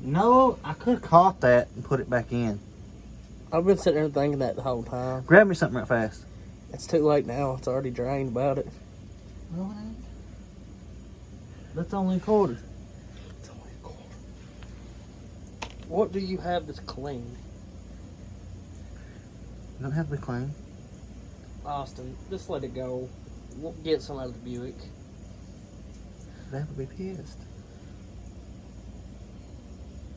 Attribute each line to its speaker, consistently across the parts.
Speaker 1: No, I could have caught that and put it back in.
Speaker 2: I've been sitting there thinking that the whole time.
Speaker 1: Grab me something right fast.
Speaker 2: It's too late now. It's already drained about it.
Speaker 1: No, it ain't. That's only a quarter.
Speaker 2: It's only a quarter. What do you have that's clean?
Speaker 1: You don't have to be clean.
Speaker 2: Austin, just let it go. We'll get some out of the Buick.
Speaker 1: They would be pissed.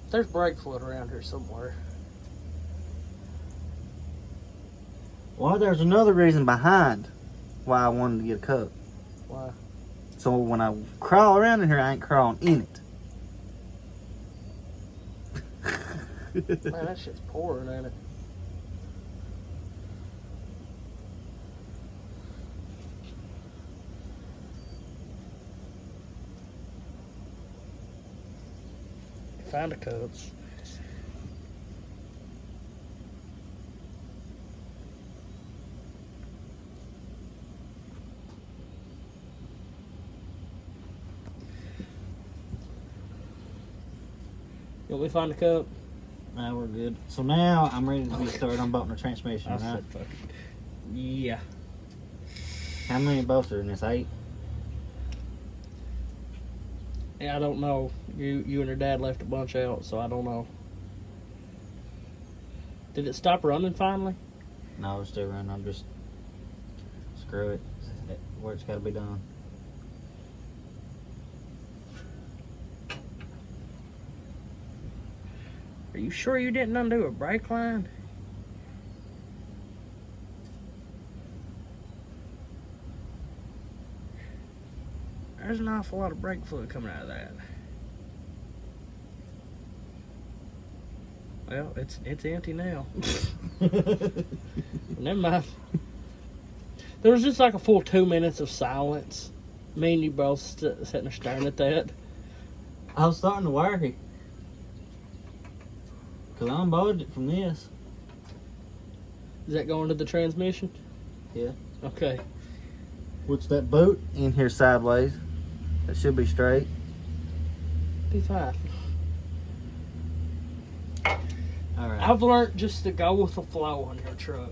Speaker 2: There's brake fluid around here somewhere.
Speaker 1: Well, there's another reason behind why I wanted to get a cup.
Speaker 2: Why?
Speaker 1: So when I crawl around in here, I ain't crawling in it.
Speaker 2: Man, that shit's pouring, ain't it? Found a cup. You want me to find a cup?
Speaker 1: Now we're good. So now I'm ready to be started unbolting the transmission, right?
Speaker 2: Said fuck it. Yeah.
Speaker 1: How many bolts are in this? 8?
Speaker 2: Yeah, I don't know. You and your dad left a bunch out, so I don't know. Did it stop running finally?
Speaker 1: No, it's still running. I'm just screw it. Where it's got to be done.
Speaker 2: Are you sure you didn't undo a brake line? There's an awful lot of brake fluid coming out of that. Well, it's empty now. Never mind. There was just like a full 2 minutes of silence. Me and you both sitting there staring at that.
Speaker 1: I was starting to worry. Because I unbolted it from this.
Speaker 2: Is that going to the transmission?
Speaker 1: Yeah.
Speaker 2: Okay.
Speaker 1: What's that boot in here sideways? That should be straight.
Speaker 2: Be fine.
Speaker 1: Alright.
Speaker 2: I've learned just to go with the flow on your truck.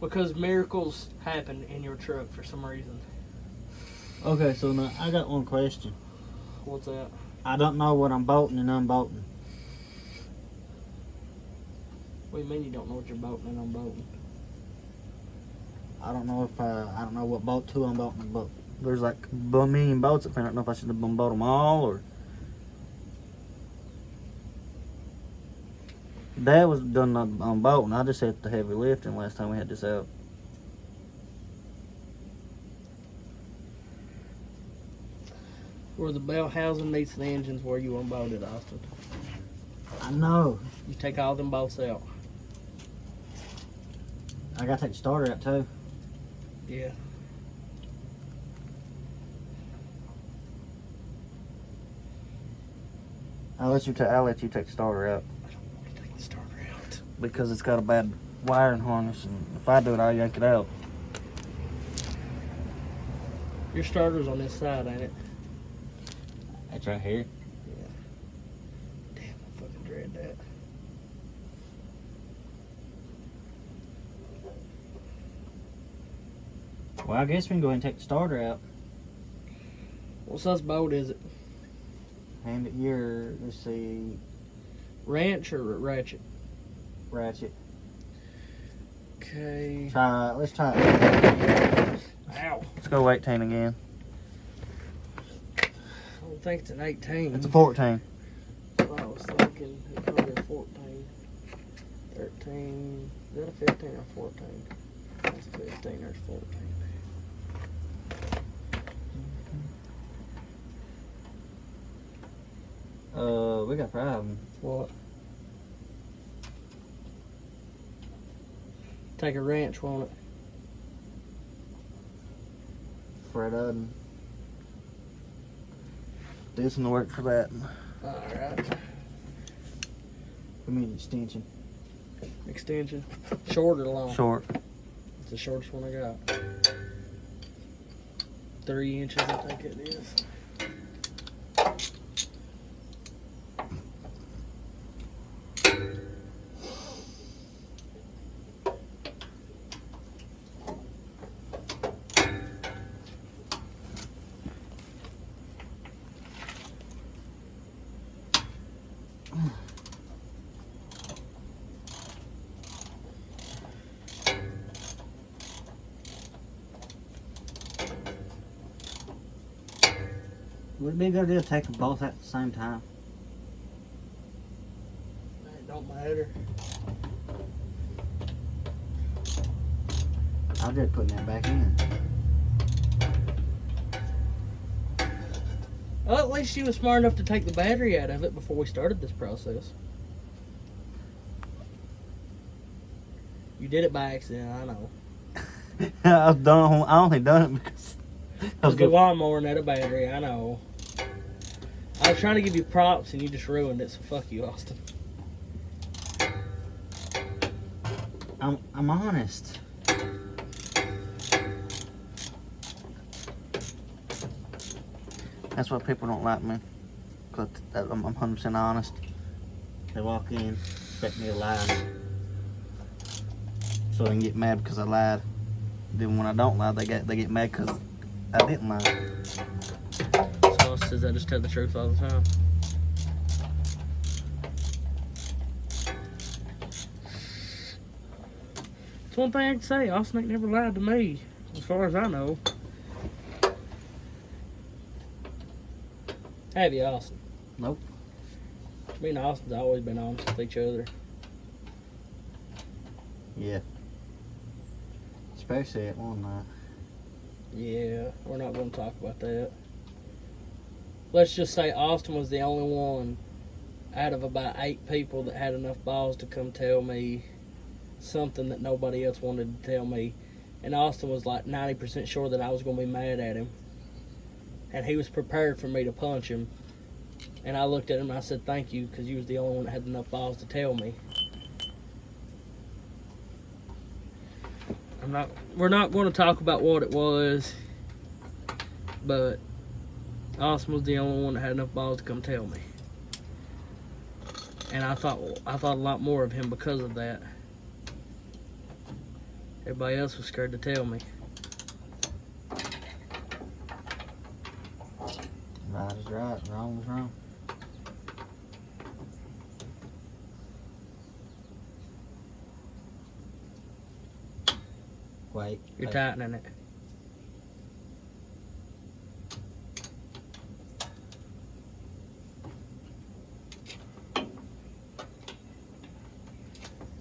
Speaker 2: Because miracles happen in your truck for some reason.
Speaker 1: Okay, so now I got one question.
Speaker 2: What's that?
Speaker 1: I don't know what I'm bolting and unbolting.
Speaker 2: What do you mean you don't know what you're bolting and unbolting?
Speaker 1: I don't know if I don't know what bolt to unbolting, but there's like a million bolts up there. I don't know if I should have unbolted them all or. Dad was done unbolting. I just had the heavy lifting last time we had this out.
Speaker 2: Where the bell housing meets the engine's where you unbolted, Austin.
Speaker 1: I know.
Speaker 2: You take all them bolts out.
Speaker 1: I gotta take the starter out too.
Speaker 2: Yeah.
Speaker 1: I'll let you take the starter out.
Speaker 2: I don't want to take the starter out.
Speaker 1: Because it's got a bad wiring harness, and if I do it, I'll yank it out.
Speaker 2: Your starter's on this side, ain't it?
Speaker 1: It's right here.
Speaker 2: Yeah. Damn, I fucking dread that.
Speaker 1: Well, I guess we can go ahead and take the starter out.
Speaker 2: What size bolt is it?
Speaker 1: Hand it your, let's see,
Speaker 2: Wrench or ratchet?
Speaker 1: ratchet.
Speaker 2: Okay.
Speaker 1: Let's try it.
Speaker 2: Ow.
Speaker 1: Let's go 18 again.
Speaker 2: I don't think it's an 18.
Speaker 1: It's a 14.
Speaker 2: I was thinking it's probably a 14. 13. Is that a 15 or 14? That's 15, there's 14.
Speaker 1: We got a problem.
Speaker 2: What? Take a wrench, won't it?
Speaker 1: Fred Udden. Do some work for that.
Speaker 2: Alright.
Speaker 1: We need an extension.
Speaker 2: Extension. Short or long?
Speaker 1: Short.
Speaker 2: It's the shortest one I got. 3 inches, I think it is.
Speaker 1: Would it be a good idea to take them both at the same time?
Speaker 2: It don't matter.
Speaker 1: I'm just putting that back in.
Speaker 2: Well, at least you was smart enough to take the battery out of it before we started this process. You did it by accident, I know.
Speaker 1: I only done it because I was
Speaker 2: The lawnmower and had a battery, I know. I was trying to give you props and you just ruined it, so fuck you, Austin.
Speaker 1: I'm honest. That's why people don't like me. Cause I'm 100% honest. They walk in, expect me to lie, so they can get mad because I lied. Then when I don't lie, they get mad because I didn't lie.
Speaker 2: So Austin says I just tell the truth all the time. It's one thing I can say, Austin ain't never lied to me, as far as I know. Have you, Austin?
Speaker 1: Nope.
Speaker 2: Me and Austin's always been honest with each other.
Speaker 1: Yeah. Especially at one night.
Speaker 2: Yeah, we're not going to talk about that. Let's just say Austin was the only one out of about 8 people that had enough balls to come tell me something that nobody else wanted to tell me. And Austin was like 90% sure that I was going to be mad at him. And he was prepared for me to punch him. And I looked at him and I said, thank you, because you was the only one that had enough balls to tell me. We're not going to talk about what it was, but Austin was the only one that had enough balls to come tell me. And I thought a lot more of him because of that. Everybody else was scared to tell me.
Speaker 1: Right is right, wrong is wrong. Wait.
Speaker 2: You're tightening it.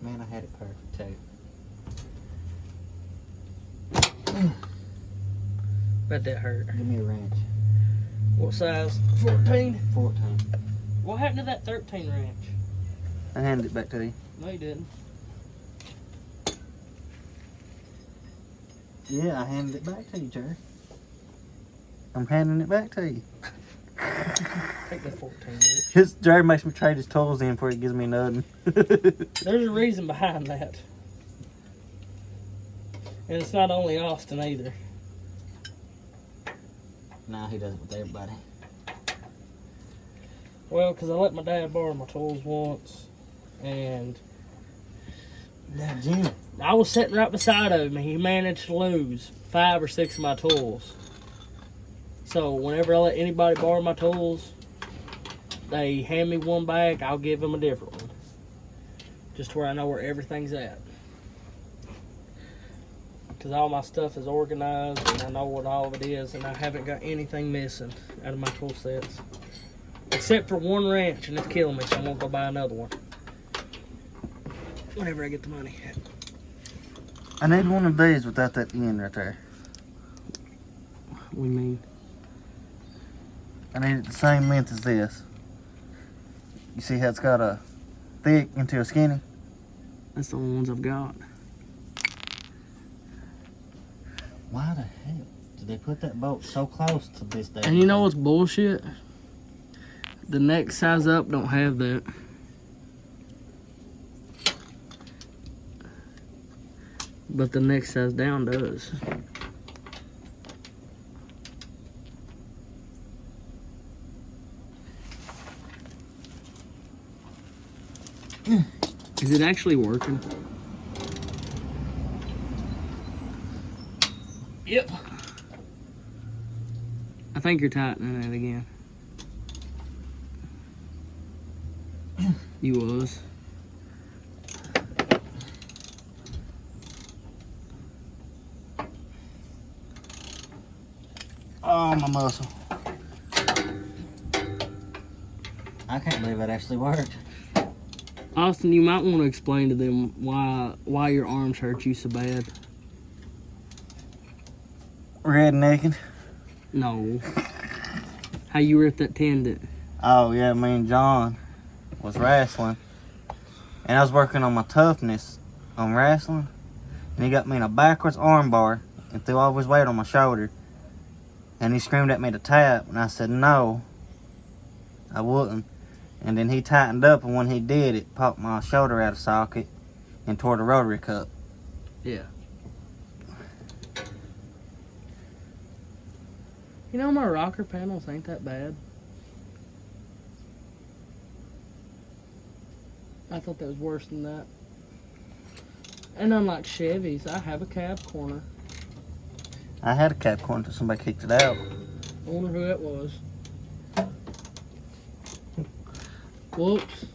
Speaker 1: Man, I had it perfect too.
Speaker 2: Bet that hurt.
Speaker 1: Give me a wrench.
Speaker 2: What size? 14?
Speaker 1: 14.
Speaker 2: What happened to that 13 wrench?
Speaker 1: I handed it back to you.
Speaker 2: No, you didn't.
Speaker 1: Yeah, I handed it back to you, Jerry. I'm handing it back to you.
Speaker 2: Take that 14, bitch.
Speaker 1: Jerry makes me trade his tools in before he gives me nothing.
Speaker 2: There's a reason behind that. And it's not only Austin either.
Speaker 1: Nah, he does it with everybody.
Speaker 2: Well, because I let my dad borrow my tools once, and
Speaker 1: Now, Jim.
Speaker 2: I was sitting right beside him, and he managed to lose 5 or 6 of my tools. So whenever I let anybody borrow my tools, they hand me one back, I'll give them a different one. Just where I know where everything's at. Because all my stuff is organized, and I know what all of it is, and I haven't got anything missing out of my tool sets. Except for one wrench, and it's killing me, so I'm going to go buy another one. Whenever I get the money.
Speaker 1: I need one of these without that end right there.
Speaker 2: What do you mean?
Speaker 1: I need it the same length as this. You see how it's got a thick into a skinny?
Speaker 2: That's the only ones I've got.
Speaker 1: Why the hell did they put that bolt so close to this day?
Speaker 2: And you know what's bullshit? The next size up don't have that. But the next size down does. Is it actually working? Yep. I think you're tightening it again. You was.
Speaker 1: Oh, my muscle.
Speaker 3: I can't believe it actually worked.
Speaker 2: Austin, you might want to explain to them why your arms hurt you so bad.
Speaker 1: Rednecking.
Speaker 2: No. How you ripped that tendon?
Speaker 1: Oh, yeah, me and John was wrestling. And I was working on my toughness on wrestling. And he got me in a backwards arm bar and threw all of his weight on my shoulder. And he screamed at me to tap. And I said, no, I wouldn't. And then he tightened up, and when he did, it popped my shoulder out of socket and tore the rotary cup.
Speaker 2: Yeah. You know, my rocker panels ain't that bad. I thought that was worse than that. And unlike Chevys, I have a cab corner.
Speaker 1: I had a cab corner until somebody kicked it out.
Speaker 2: I wonder who that was. Whoops.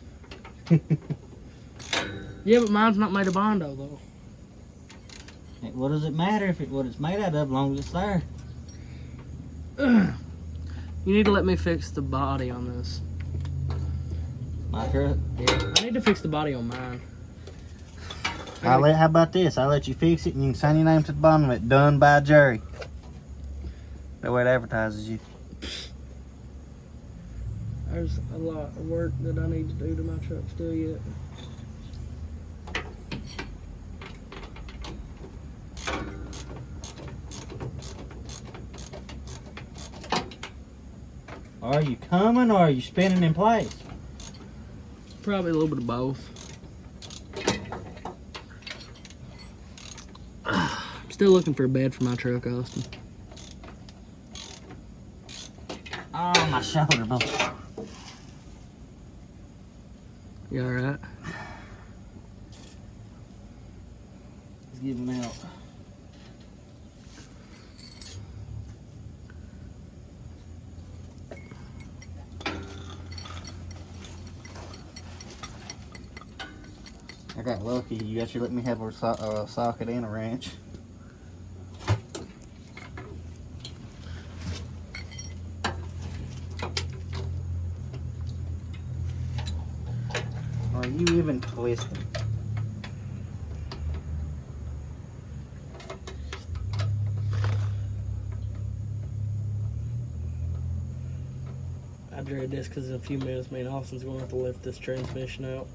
Speaker 2: Yeah, but mine's not made of Bondo, though.
Speaker 3: What does it matter if what it's made out of, as long as it's there?
Speaker 2: You need to let me fix the body on this.
Speaker 3: My truck.
Speaker 2: Yeah, I need to fix the body on mine.
Speaker 1: How about this? I'll let you fix it, and you can sign your name to the bottom of it. Done by Jerry. That way it advertises you.
Speaker 2: There's a lot of work that I need to do to my truck still yet.
Speaker 3: Are you coming or are you spinning in place?
Speaker 2: Probably a little bit of both. I'm still looking for a bed for my truck, Austin.
Speaker 3: Oh, my shoulder, bro.
Speaker 2: You alright?
Speaker 3: It's giving out.
Speaker 1: I got lucky. You actually let me have a socket and a wrench. Are you even twisting?
Speaker 2: I dread this because in a few minutes me and Austin's going to have to lift this transmission out.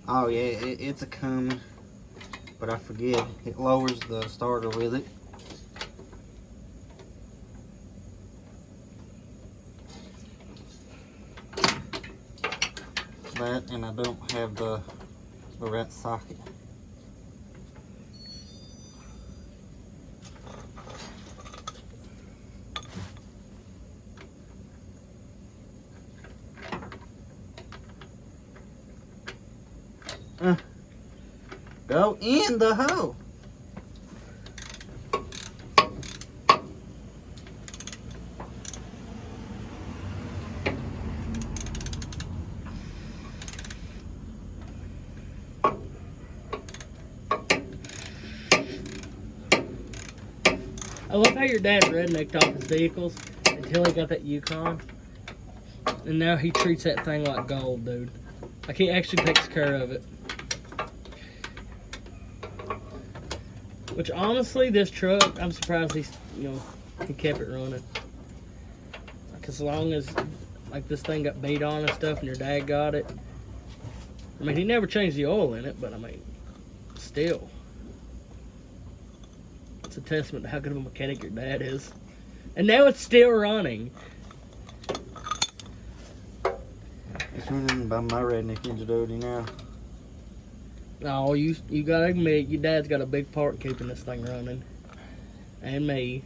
Speaker 1: Oh yeah, it's a coming, but I forget. It lowers the starter with it. That, and I don't have the right socket. Go in the hole.
Speaker 2: I love how your dad rednecked off his vehicles until he got that Yukon. And now he treats that thing like gold, dude. Like he actually takes care of it. Which honestly, this truck, I'm surprised he kept it running. Like as long as like this thing got beat on and stuff and your dad got it. I mean, he never changed the oil in it, but I mean, still. It's a testament to how good of a mechanic your dad is. And now it's still running.
Speaker 1: It's running by my redneck ingenuity now.
Speaker 2: Oh, you gotta admit, your dad's got a big part in keeping this thing running. And me.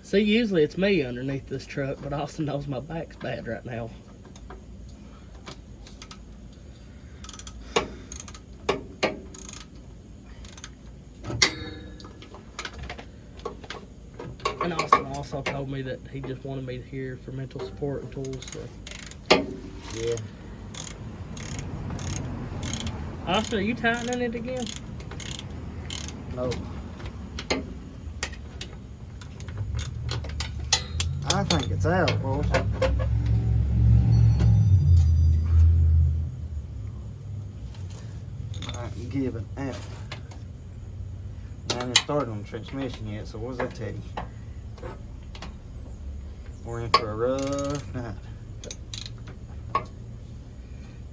Speaker 2: See, usually it's me underneath this truck, but Austin knows my back's bad right now. And Austin also told me that he just wanted me here for mental support and tools. So.
Speaker 3: Yeah.
Speaker 2: Austin, are you tightening it again?
Speaker 1: No. I think it's out, boys. Alright, give it out. I haven't started on the transmission yet, so what does that tell you? We're in for a rough night.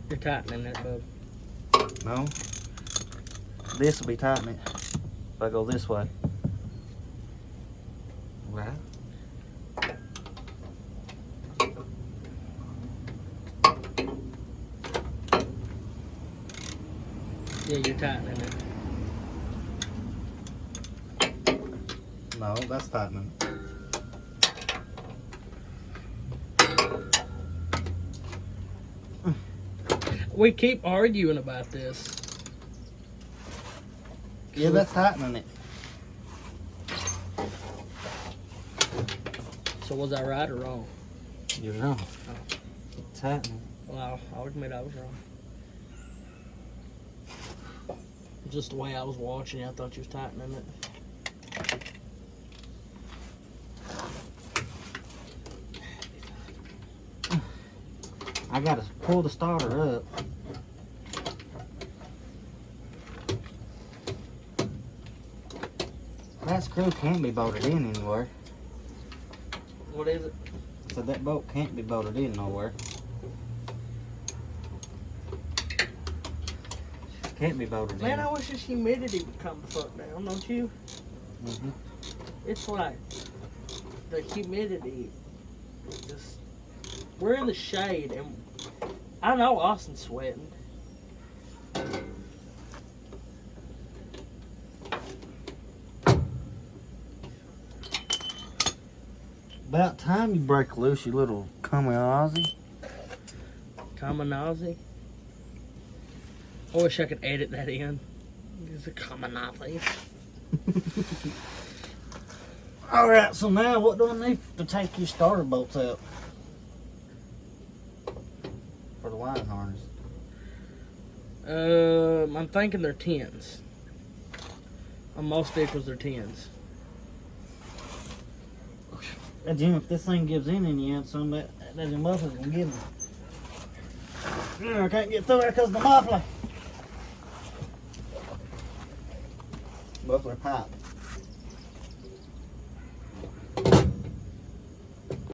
Speaker 2: You're tightening it, bub.
Speaker 1: No. This will be tightening it if I go this way. Right.
Speaker 2: Yeah, you're tightening it.
Speaker 1: No, that's tightening.
Speaker 2: We keep arguing about this.
Speaker 1: Yeah, that's tightening it.
Speaker 2: So was I right or wrong?
Speaker 1: You're wrong. It's tightening.
Speaker 2: Well, I'll admit I was wrong. Just the way I was watching it, I thought you was tightening it.
Speaker 1: I gotta pull the starter up. That screw can't be bolted in anywhere.
Speaker 2: What is it?
Speaker 1: So that bolt can't be bolted in nowhere. Can't be bolted
Speaker 2: Man,
Speaker 1: in.
Speaker 2: I wish this humidity would come the fuck down, don't you?
Speaker 1: Mm-hmm.
Speaker 2: It's like the humidity just. We're in the shade, and I know Austin's sweating.
Speaker 1: About time you break loose, you little kamikaze.
Speaker 2: Kamanazi. I wish I could edit that in. It's a kamanazi.
Speaker 1: Alright, so now what do I need to take your starter bolts out? For the wiring harness.
Speaker 2: I'm thinking they're 10s. On most vehicles, they're 10s.
Speaker 1: Hey, Jim, if this thing gives in the end, some of that muffler's gonna give me. I can't get through there because of the muffler. Muffler pipe.